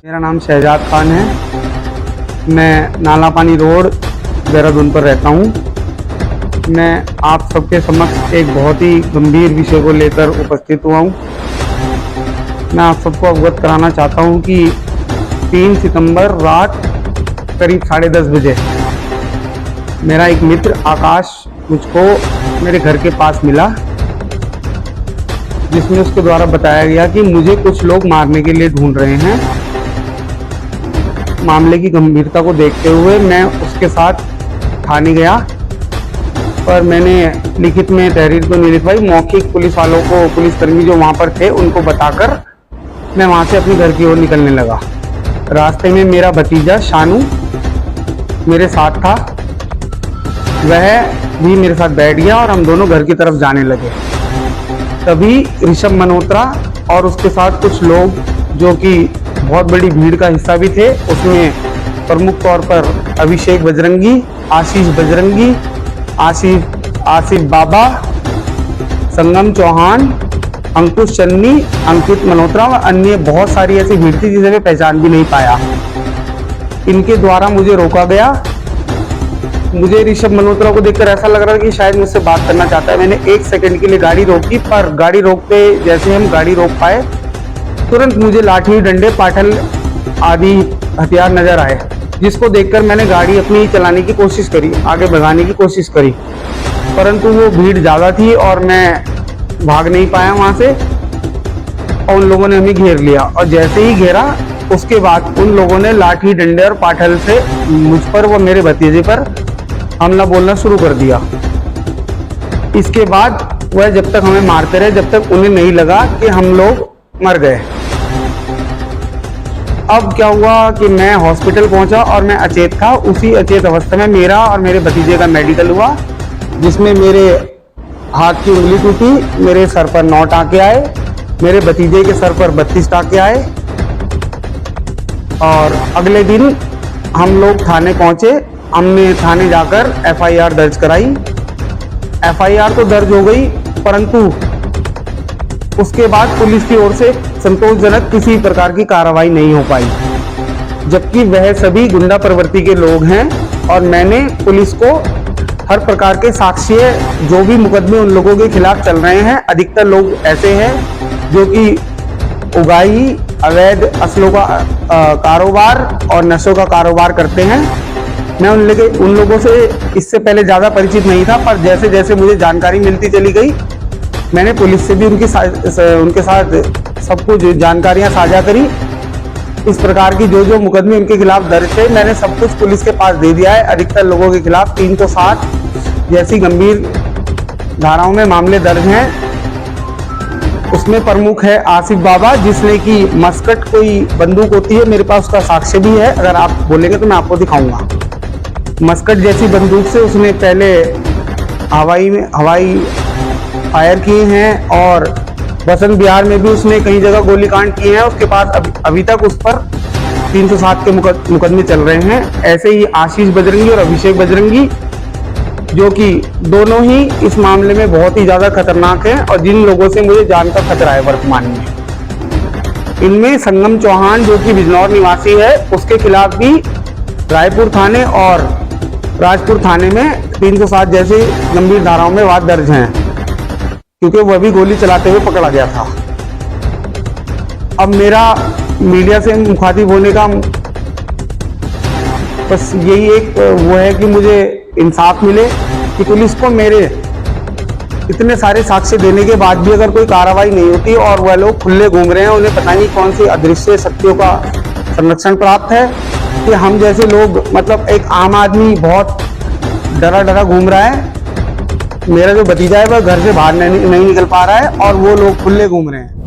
मेरा नाम शहजाद खान है। मैं नाला पानी रोड देहरादून पर रहता हूँ। मैं आप सबके समक्ष एक बहुत ही गंभीर विषय को लेकर उपस्थित हुआ हूँ। मैं आप सबको अवगत कराना चाहता हूँ कि 3 सितंबर रात करीब 10:30 बजे मेरा एक मित्र आकाश मुझको मेरे घर के पास मिला, जिसमें उसके द्वारा बताया गया कि मुझे कुछ लोग मारने के लिए ढूंढ रहे हैं। मामले की गंभीरता को देखते हुए मैं उसके साथ थाने गया, पर मैंने लिखित में तहरीर तो नहीं लिखवाई। मौखिक पुलिस वालों को, पुलिसकर्मी जो वहाँ पर थे, उनको बताकर मैं वहाँ से अपने घर की ओर निकलने लगा। रास्ते में मेरा भतीजा शानू मेरे साथ था, वह भी मेरे साथ बैठ गया और हम दोनों घर की तरफ जाने लगे। तभी ऋषभ मल्होत्रा और उसके साथ कुछ लोग, जो कि बहुत बड़ी भीड़ का हिस्सा भी थे, उसमें प्रमुख तौर पर अभिषेक बजरंगी, आशीष बजरंगी, आसिफ बाबा, संगम चौहान, अंकुश चन्नी, अंकित मल्होत्रा व अन्य बहुत सारी ऐसी भीड़ थी जिसे मैं पहचान भी नहीं पाया। इनके द्वारा मुझे रोका गया। मुझे ऋषभ मल्होत्रा को देखकर ऐसा लग रहा था कि शायद मुझसे बात करना चाहता है। मैंने 1 सेकंड के लिए गाड़ी रोकी, पर गाड़ी रोकते जैसे हम गाड़ी रोक पाए, तुरंत मुझे लाठी, डंडे, पाटल आदि हथियार नजर आए, जिसको देखकर मैंने गाड़ी अपनी चलाने की कोशिश करी, आगे भगाने की कोशिश करी, परंतु वो भीड़ ज़्यादा थी और मैं भाग नहीं पाया वहाँ से, और उन लोगों ने हमें घेर लिया। और जैसे ही घेरा, उसके बाद उन लोगों ने लाठी, डंडे और पाटल से मुझ पर व मेरे भतीजे पर हमला बोलना शुरू कर दिया। इसके बाद वह जब तक हमें मारते रहे, जब तक उन्हें नहीं लगा कि हम लोग मर गए। अब क्या हुआ कि मैं हॉस्पिटल पहुंचा और मैं अचेत था। उसी अचेत अवस्था में मेरा और मेरे भतीजे का मेडिकल हुआ, जिसमें मेरे हाथ की उंगली टूटी, मेरे सर पर 9 टाँके आए, मेरे भतीजे के सर पर 32 टाँके आए। और अगले दिन हम लोग थाने पहुंचे। हमने थाने जाकर FIR दर्ज कराई। FIR तो दर्ज हो गई, परंतु उसके बाद पुलिस की ओर से संतोषजनक किसी प्रकार की कार्रवाई नहीं हो पाई, जबकि वह सभी गुंडा प्रवृत्ति के लोग हैं। और मैंने पुलिस को हर प्रकार के साक्ष्य, जो भी मुकदमे उन लोगों के खिलाफ चल रहे हैं, अधिकतर लोग ऐसे हैं जो कि उगाही, अवैध असलों का कारोबार और नशों का कारोबार करते हैं। मैं उन लोगों से इससे पहले ज़्यादा परिचित नहीं था, पर जैसे जैसे मुझे जानकारी मिलती चली गई, मैंने पुलिस से भी उनके साथ सब कुछ जानकारियां साझा करी। इस प्रकार की जो मुकदमे उनके खिलाफ दर्ज थे, मैंने सब कुछ पुलिस के पास दे दिया है। अधिकतर लोगों के खिलाफ 307 जैसी गंभीर धाराओं में मामले दर्ज हैं। उसमें प्रमुख है आसिफ बाबा, जिसने की मस्कट कोई बंदूक होती है, मेरे पास उसका साक्ष्य भी है। अगर आप बोलेंगे तो मैं आपको दिखाऊंगा। मस्कट जैसी बंदूक से उसने पहले हवाई फायर किए हैं, और बसंत बिहार में भी उसने कई जगह गोलीकांड किए हैं। उसके पास अभी तक उस पर 307 के मुकदमे चल रहे हैं। ऐसे ही आशीष बजरंगी और अभिषेक बजरंगी, जो कि दोनों ही इस मामले में बहुत ही ज़्यादा खतरनाक हैं और जिन लोगों से मुझे जान का खतरा है वर्तमान में। इनमें संगम चौहान, जो कि बिजनौर निवासी है, उसके खिलाफ भी रायपुर थाने और राजपुर थाने में 307 जैसी गंभीर धाराओं में वाद दर्ज हैं, क्योंकि वह भी गोली चलाते हुए पकड़ा गया था। अब मेरा मीडिया से मुखातिब होने का बस यही एक वो है कि मुझे इंसाफ मिले, कि पुलिस को मेरे इतने सारे साक्ष्य देने के बाद भी अगर कोई कार्रवाई नहीं होती और वह लोग खुले घूम रहे हैं, उन्हें पता नहीं कौन सी अदृश्य शक्तियों का संरक्षण प्राप्त है, कि हम जैसे लोग, मतलब एक आम आदमी बहुत डरा घूम रहा है। मेरा जो भतीजा है वह घर से बाहर नहीं निकल पा रहा है और वो लोग खुले घूम रहे हैं।